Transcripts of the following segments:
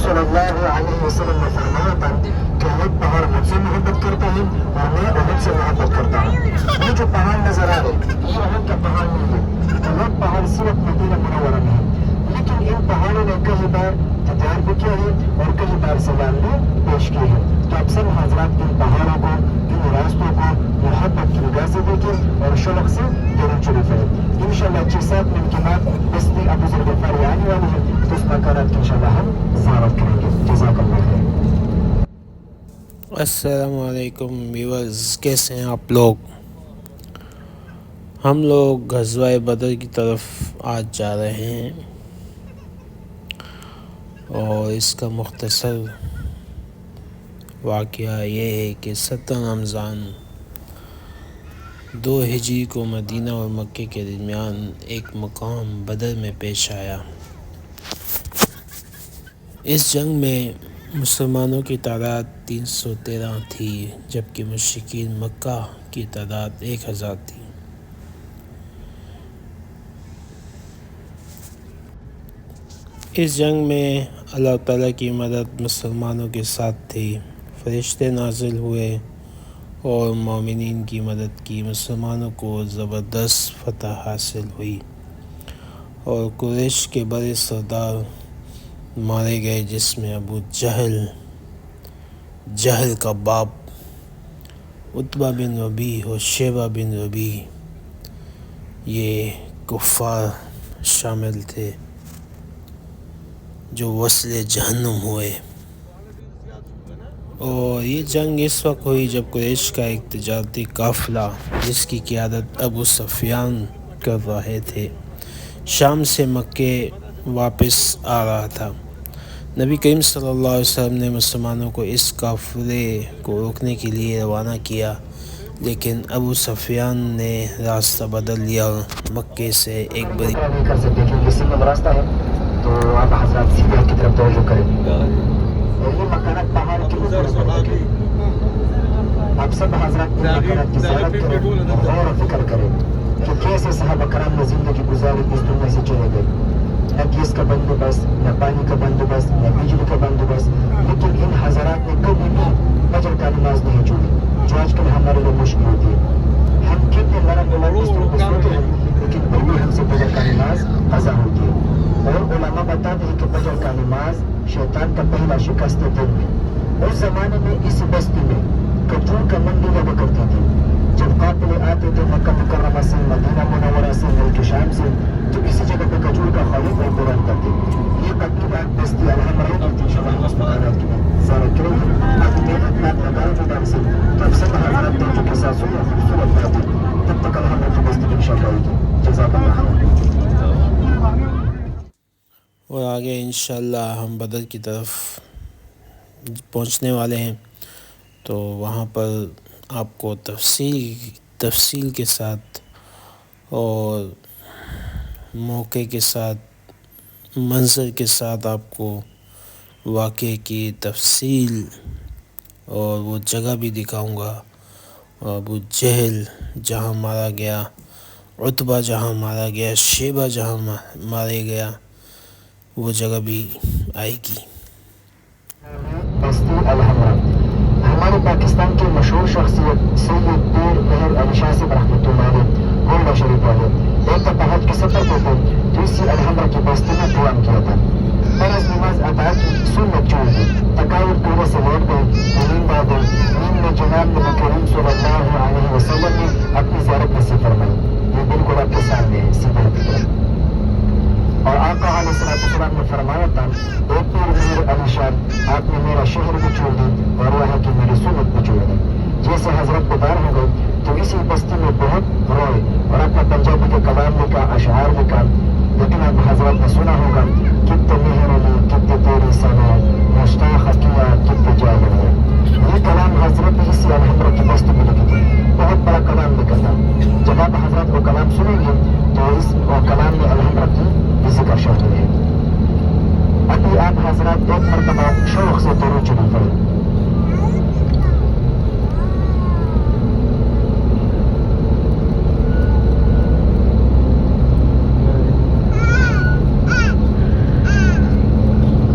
صلی اللہ علیہ وسلم نے فرمایا تھا کہ احد پہاڑ مجھ سے محبت کرتا ہے اور میں احد سے محبت کرتا ہوں. یہ جو پہاڑ نظر آ رہے یہ احد کا پہاڑ نہیں ہے. احد پہاڑ صرف مدینہ منورہ میں ہے، لیکن ان پہاڑوں نے کئی بار تجار بھی کیا ہے اور کئی بار سلام بھی پیش کی ہے. تو آپ سب حضرات ان پہاڑوں کو، ان راستوں کو محبت کی نگاہ سے دیکھیں اور شوق سے ضرور شریف ہے. انشاءاللہ 6-7 منٹ کے بعد بستی ابو ذر غفاری آنے والی ہے، تو اس مکانات کی انشاءاللہ ہم زیارت کریں گے. جزاک اللہ خیر. السلام علیکم ویورز، کیسے ہیں آپ لوگ؟ ہم لوگ غزوہ بدر کی طرف آج جا رہے ہیں اور اس کا مختصر واقعہ یہ ہے کہ 17 رمضان 2 ہجری کو مدینہ اور مکے کے درمیان ایک مقام بدر میں پیش آیا. اس جنگ میں مسلمانوں کی تعداد 313 تھی، جبکہ مشرکین مکہ کی تعداد 1000 تھی. اس جنگ میں اللہ تعالیٰ کی مدد مسلمانوں کے ساتھ تھی. فرشتے نازل ہوئے اور مومنین کی مدد کی. مسلمانوں کو زبردست فتح حاصل ہوئی اور قریش کے بڑے سردار مارے گئے، جس میں ابو جہل کا باپ عتبہ بن ربیع اور شیبہ بن ربیع، یہ کفار شامل تھے جو وصل جہنم ہوئے. اور یہ جنگ اس وقت ہوئی جب قریش کا ایک تجارتی قافلہ، جس کی قیادت ابو سفیان کر رہے تھے، شام سے مکے واپس آ رہا تھا. نبی کریم صلی اللہ علیہ وسلم نے مسلمانوں کو اس قافلے کو روکنے کے لیے روانہ کیا، لیکن ابو سفیان نے راستہ بدل لیا اور مکے سے ایک بڑی کر سکتے کیونکہ سنگم راستہ ہے، تو آپ حضرات سیدھے کی طرف توجہ کریں. اور یہ مکانات پہاڑ کے اوپر ہے. آپ سب حضرات ان مکانات کی زیارت کریں اور غور و فکر کریں کہ کیسے صحابہ کرام نے زندگی گزاری، اس دنیا سے چلے گئے. نہ گیس کا بندوبست، نہ پانی کا بندوبست، نہ بجلی کا بندوبست، لیکن ان حضرات نے کبھی بھی فجر کا نماز نہیں چھوڑی، جو آج کل ہمارے لیے مشکل ہوتی ہے. ہم کتنے نرم اس طرح کو سوتے ہیں، لیکن پھر بھی ہم سے فجر کا نماز قضا ہوتی ہے. اور علماء بتاتے ہیں کہ فجر کا نماز شیطان کا پہلا شکست دن ہے. اس زمانے میں اس بستی میں کھجور کا منڈی لگا کرتی تھی. جب قافلے آتے تھے مکہ مکرمہ سے، مدینہ منورہ سے، ملک شام سے، تو اسی جگہ پہ کھجور کا خرید اور فروخت کرتے. یہ تقریباً بستی الحمرہ کی تھی. شمال مستقارات کی زیارت کریں گے. آپ محنت نات لگائیں گے نام سے، تو اب سب حضرات توجہ کے ساتھ سنیں، خوبصورت بات ہے. تب تک الحمرہ کی بستی انشاءاللہ ہوگی. جزاک اللہ خیر. اور آگے انشاءاللہ ہم بدر کی طرف پہنچنے والے ہیں، تو وہاں پر آپ کو تفصیل کے ساتھ اور موقع کے ساتھ، منظر کے ساتھ آپ کو واقعے کی تفصیل اور وہ جگہ بھی دکھاؤں گا. اور ابو جہل جہاں مارا گیا، عتبہ جہاں مارا گیا، شیبہ جہاں مارے گیا، وہ جگہ بھی آئے گی. بستی الحمرہ ہمارے پاکستان کے مشہور شخصیت سید پیر مہر علی شاہ صاحب رحمۃ اللہ علیہ گولڈا شریف والے ایک دفعہ حج کے سفر پہ تھے، تو اسی الحمرہ کی بستی میں قیام کیا تھا. فرض نماز ادا کی، سنت چھوڑ دی، تکاور کوڑے سے لیٹ گئے، نیند آ گئی. نیند میں جناب نبی کریم صلی اللہ علیہ وسلم نے اپنی زیارت نصیب فرمائی. یہ بالکل آپ کے سامنے ہے سیدھے کی طرف. اور آقا علیہ السلام نے فرمایا تھا، اے پیر مہر علی شاہ، آپ نے میرا شہر بھی چھوڑ دی اور یہاں کی میری سنت بھی چھوڑ دی. جیسے حضرت بیدار ہو گئے تو اسی بستی میں بہت روئے اور اپنا پنجابی کے کلام لکھا، اشعار لکھا. لیکن اب حضرت نے سنا ہوگا، کتنے مہر علی کتنے تیری سنا، مشتاق کیا کتنے جا گئے. یہ کلام حضرت نے اسی الحمرہ کی بستی میں لکھی تھی. بہت بڑا کلام لکھا تھا. جب آپ حضرت وہ کلام سنیں گے تو اس کلام میں الحمرہ کی ذکر شامل ہے. ابھی آپ حضرات ایک مرتبہ شوق سے درود شریف پڑھیں.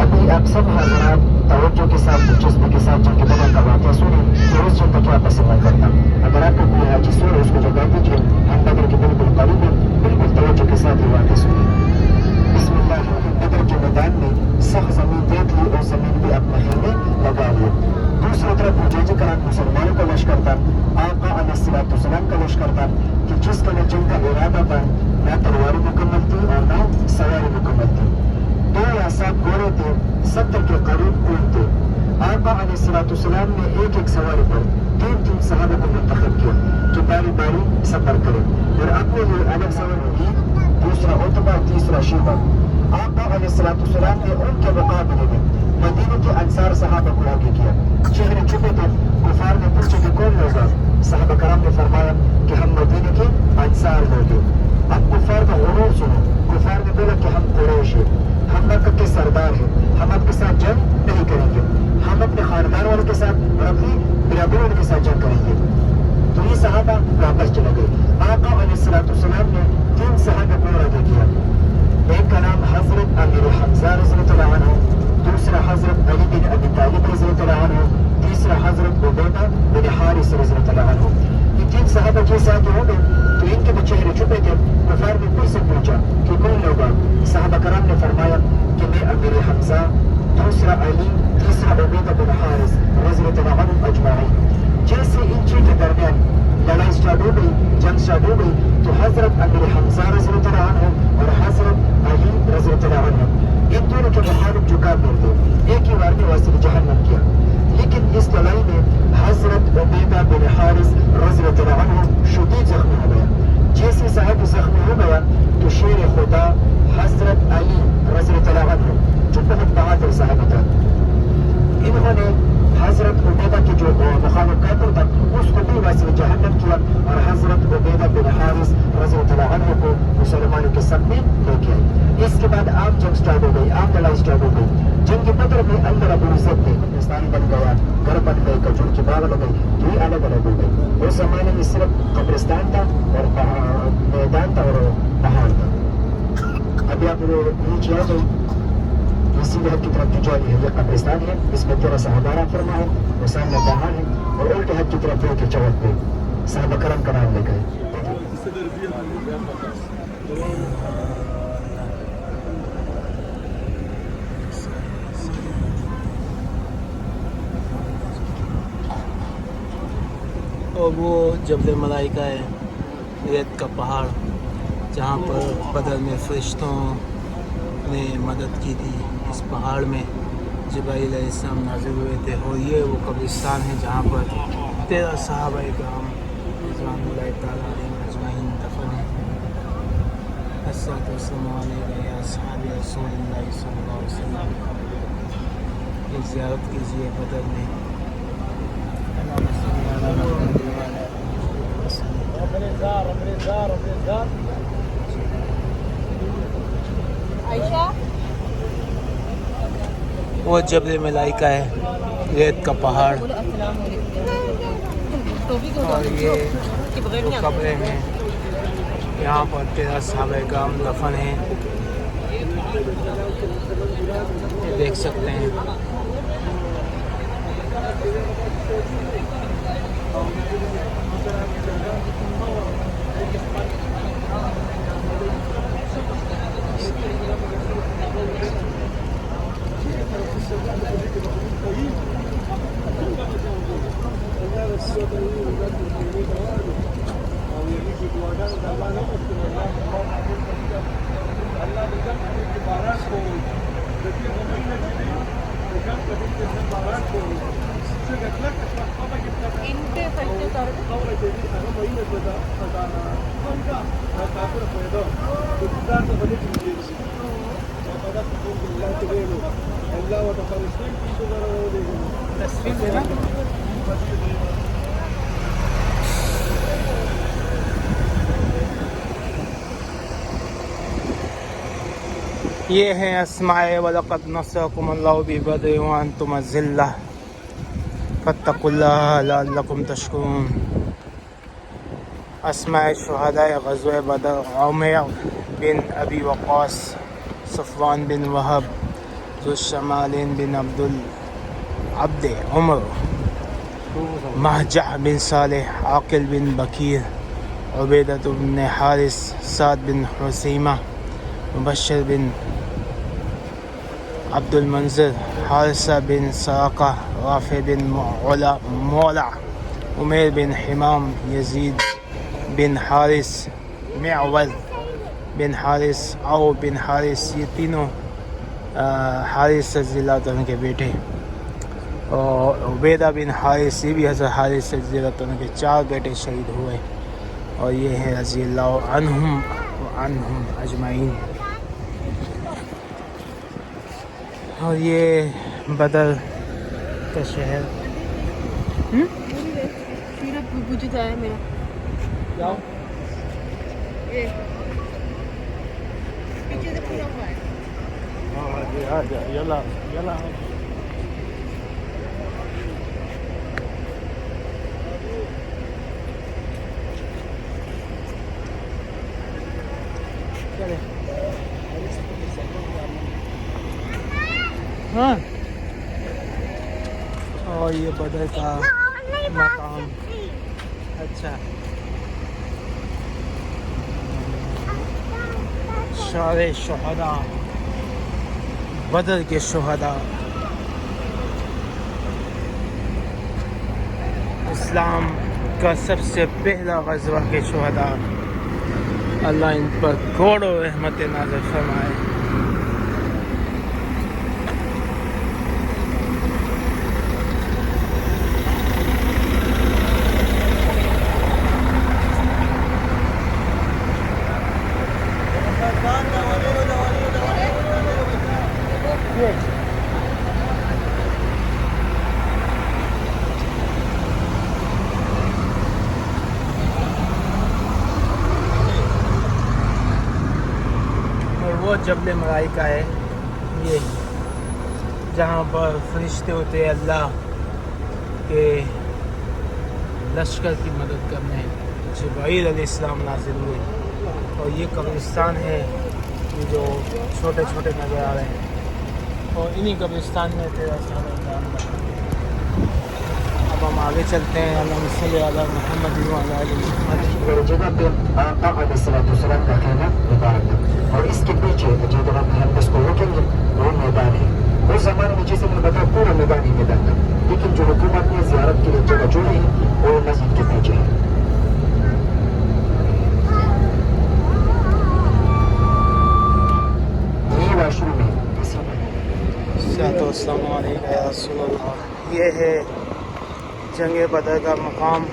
ابھی تمام حضرات توجہ کے ساتھ دلچسپی کے ساتھ جنگ بدر کا واقعہ سنیں کہ اس جنگ کا کیا پس منظر کرتا. اگر آپ کو کوئی حاجی سن اس کو جگہ دیجیے. ہم بدر کے بالکل قریب ہیں. بالکل توجہ کے ساتھ یہ واقعہ سنیں. بسم اللہ. بدر کے میدان میں سخت زمین دیکھ لی اور زمین پہ اپنے خیمے لگا لیے. دوسری طرف مجاہد کران مسلمانوں کا لشکر تھا. آقا علیہ السلام کا لشکر تھا کہ جس کا نہ جنگ کا ارادہ تھا, نہ تلواری مکمل تھی اور نہ سواری مکمل تھی. 2 یا 7 گھوڑے تھے, 70 کے قریب اونٹ تھے. آقا علیہ السلام نے ایک ایک سواری پر 3 صحابہ کو منتخب کیا کہ باری باری سفر کرے اور اپنے لیے الگ سواری کی, دوسرا عتبہ, تیسرا شیبہ. آقا علیہ السلام نے ان کے مقابلے میں مدینہ کے انصار صحابہ کو آگے کیا. چہرے چھپے تھے. کفار نے پوچھا کہ کون ہوگا؟ صحابہ کرام نے فرمایا کہ ہم مدینہ کے انصار لوگ ہیں. اب کفار کا غرور سنو. کفار نے بولا کہ ہم قریش ہیں, ہم مکہ کے سردار ہیں, ہم آپ کے ساتھ جنگ نہیں کریں گے, ہم اپنے خاندان والوں کے ساتھ اور اپنی برادری والوں کے ساتھ جنگ کریں گے. تو یہ صحابہ واپس چلے گئے. آقا علیہ السلام نے 3 صحابہ کو آگے کیا. ایک کا نام حضرت امیر حمزہ رضی اللہ عنہ, دوسرا حضرت علی بن ابی طالب رضی اللہ عنہ, تیسرا حضرت عبیدہ بن حارث رضی اللہ عنہ. یہ 3 صحابہ جیسے آگے ہو گئے تو ان کے چہرے چھپے تھے. کفار نے پھر سے پوچھا کہ کون ہوگا؟ صحابہ کرام نے فرمایا کہ میں امیر حمزہ, دوسرا علی, تیسرا عبیدہ بن حارث رضی اللہ عنہ اجمعین. جیسے ان چیز کے درمیان لڑائی اسٹارٹ ہو گئی, جنگ اسٹارٹ ہو گئی, تو حضرت امیر حمزہ رضی اللہ عنہ اور حضرت علی رضی اللہ عنہ ان دونوں کے مخالف جو کافر تھے ایک ہی بار میں واسطے جہنم کیا. لیکن اس لڑائی میں حضرت عبیدہ بن حارث رضی اللہ عنہ شدید زخمی ہو گیا. جیسے صاحب زخمی ہو گیا تو شیر خدا حضرت علی رضی اللہ عنہ جو بہت بہادر صاحب تھا, انہوں نے حضرت عبیدہ کے جو مخالف کافر تھا اس کو بھی واسطے جہنم کیا اور حضرت عبیدہ بن حارث رضی اللہ عنہ کو مسلمانوں کے سب میں لے کے آئے. اس کے بعد عام جنگ سٹارٹ ہو گئی, عام لڑائی سٹارٹ ہو گئی. جنگ بدر میں اللہ رب العزت نے قبرستان بن گیا, گھر بن گئے, کھجور کی باغ لگ گئی, تو یہ الگ الگ ہو گئی. اس زمانے میں صرف قبرستان تھا اور میدان تھا اور پہاڑ تھا. ابھی آپ نیچے آ گئی, اسی حد کی طرف جو ہے یہ قبرستان ہے, اس میں 13 صحابہ فرما ہے, وہ سامنے پہاڑ ہے, اور الٹے حد کی طرف کے چوک پہ صحابہ کرام کا نام لے گئے. اور وہ جبل ملائکہ ہے, ریت کا پہاڑ, جہاں پر بدر میں فرشتوں نے مدد کی تھی. اس پہاڑ میں جبرائیل علیہ السلام نازل ہوئے تھے. اور یہ وہ قبرستان ہے جہاں پر 13 صحابہ کرام رضوان اللہ تعالیٰ علیہم اجمعین دفن ہیں. الصلاۃ والسلام علیکم یا اصحاب رسول اللہ صلی اللہ علیہ وسلم. یہ زیارت کیجیے بدر میں. وہ جبل ملائکہ ہے, ریت کا پہاڑ, اور یہ قبریں ہیں. یہاں پر 13 صحابہ کرام دفن ہیں, یہ دیکھ سکتے ہیں. یہ ہیں اسماء وَلَقَدْ نَصَرَكُمُ اللَّهُ بِبَدْرٍ وَأَنْتُمْ أَذِلَّةٌ فَاتَّقُوا اللَّهَ لَعَلَّكُمْ تَشْكُرُونَ. اسماء شہداء غزوہ بدر: عمیر بن ابی وقاص, صفوان بن وہب, ذو الشمالين بن عبد عمر مهجع بن صالح عاقل بن بكير عبيدة بن حارس سعد بن حسيمة مبشر بن عبد المنذر حارثة بن سراقة رافع بن مولع عمير بن حمام يزيد بن حارس معول بن حارس او بن حارس، یہ تینوں حارث رضی اللہ عنہ کے بیٹے، اور عبیدہ بن حارث یہ بھی حضرت حارث رضی اللہ عنہ کے 4 بیٹے شہید ہوئے، اور یہ ہے رضی اللہ عنہم وعنہم اجمعین۔ اور یہ بدر کا شہر وجود ہے میرا کیا پیچھے سے پورا ہوا ہے۔ یلا یلا ہاں، اور یہ بدر کا مقام، اچھا شار شہداء، بدر کے شہداء، اسلام کا سب سے پہلا غزوہ کے شہداء، اللہ ان پر کروڑوں رحمت نازل فرمائے۔ وہ جبل ملائکہ ہے، یہ جہاں پر فرشتے ہوتے ہیں اللہ کے لشکر کی مدد کرنے، جبرائیل علیہ السلام نازل ہوئے، اور یہ قبرستان ہے یہ جو چھوٹے چھوٹے نظر آ رہے ہیں، اور انہی قبرستان میں 13 سال کا۔ اب ہم آگے چلتے ہیں۔ اللہم صلی علی محمد وعلی آل محمد۔ میری جگہ پہ آقا علیہ السلام کا خیمہ مبارک ہے، اور اس کے پیچھے جب ہم اس کو روکیں گے وہ میدان ہے۔ اس زمانے میں جیسے میں نے بتایا پورا میدان ہی میدان تھا، لیکن جو حکومت نے زیارت کے لیے جگہ چھوڑی ہے وہ مسجد کے پیچھے ہے۔ یہ واش روم ہے، اسی میں السلام علیکم یا رسول اللہ۔ یہ ہے جنگ بدر کا مقام،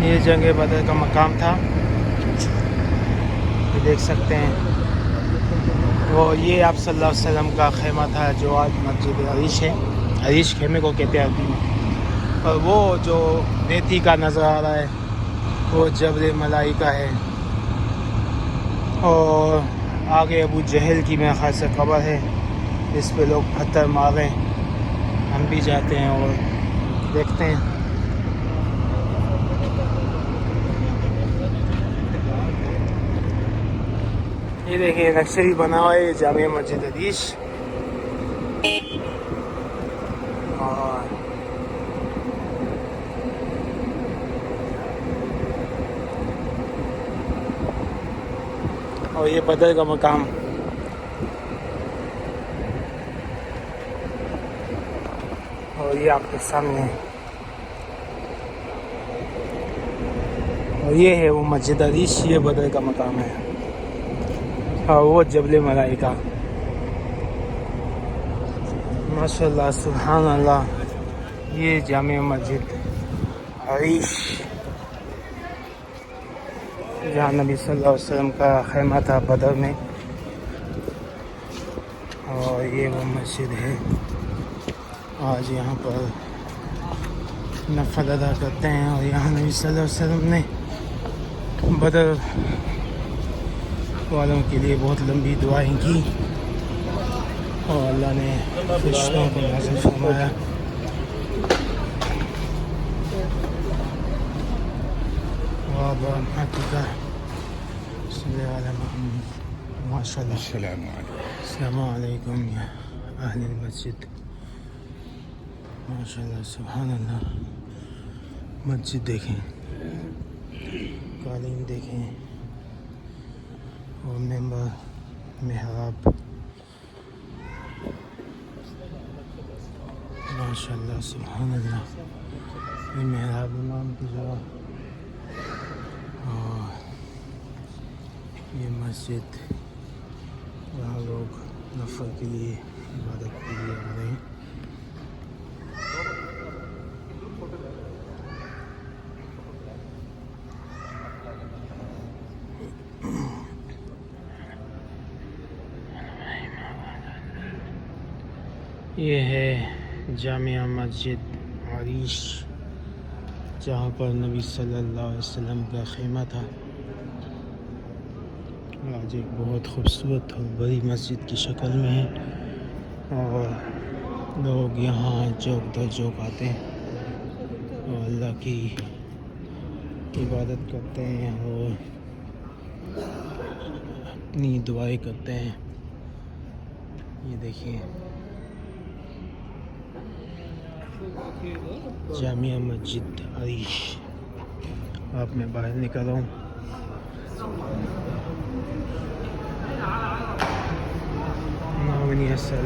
یہ جنگ بدر کا مقام تھا، یہ دیکھ سکتے ہیں۔ وہ یہ آپ صلی اللہ علیہ وسلم کا خیمہ تھا جو آج مسجد عریش ہے، عریش خیمے کو کہتے ہیں عربی میں، اور وہ جو ریتی کا نظر آ رہا ہے وہ جبل ملائکہ ہے، اور آگے ابو جہل کی میرے خیال سے قبر ہے، اس پہ لوگ پتھر مارے، ہم بھی جاتے ہیں اور دیکھتے ہیں۔ یہ دیکھیں نقشے بھی بنا ہوا ہے جامع مسجد عریش، اور یہ بدر کا مقام، اور یہ آپ کے سامنے، اور یہ ہے وہ مسجد عریش، یہ بدر کا مقام ہے، اور وہ جبل ملائکہ۔ ماشاء اللہ سبحان اللہ، یہ جامع مسجد عریش جہاں نبی صلی اللہ علیہ وسلم کا خیمہ تھا بدر میں، اور یہ وہ مسجد ہے، آج یہاں پر نفل ادا کرتے ہیں، اور یہاں نبی صلی اللہ علیہ وسلم نے بدر والوں کے لیے بہت لمبی دعائیں کی، اور اللہ نے فرشتوں کو نازل فرمایا۔ وابا محققہ صلی اللہ علیہ وسلم۔ ماشاء اللہ. السلام علیکم. السلام علیکم یا اہل المسجد. ماشاء اللہ سبحان اللہ. مسجد دیکھیں, قالین دیکھیں, اور ممبر, محراب. ماشاء اللہ سبحان اللہ. یہ محراب امام کی جگہ, اور یہ مسجد یہاں لوگ نفل کے لیے, عبادت کے لیے آ رہے ہیں. یہ ہے جامع مسجد عریش, جہاں پر نبی صلی اللہ علیہ وسلم کا خیمہ تھا. آج ایک بہت خوبصورت اور بڑی مسجد کی شکل میں ہے, اور لوگ یہاں چوک در چوک آتے ہیں اور اللہ کی عبادت کرتے ہیں اور اپنی دعائیں کرتے ہیں. یہ دیکھیے جامع مسجد عریش. اب میں باہر نکل رہا ہوں. ناونی السلام.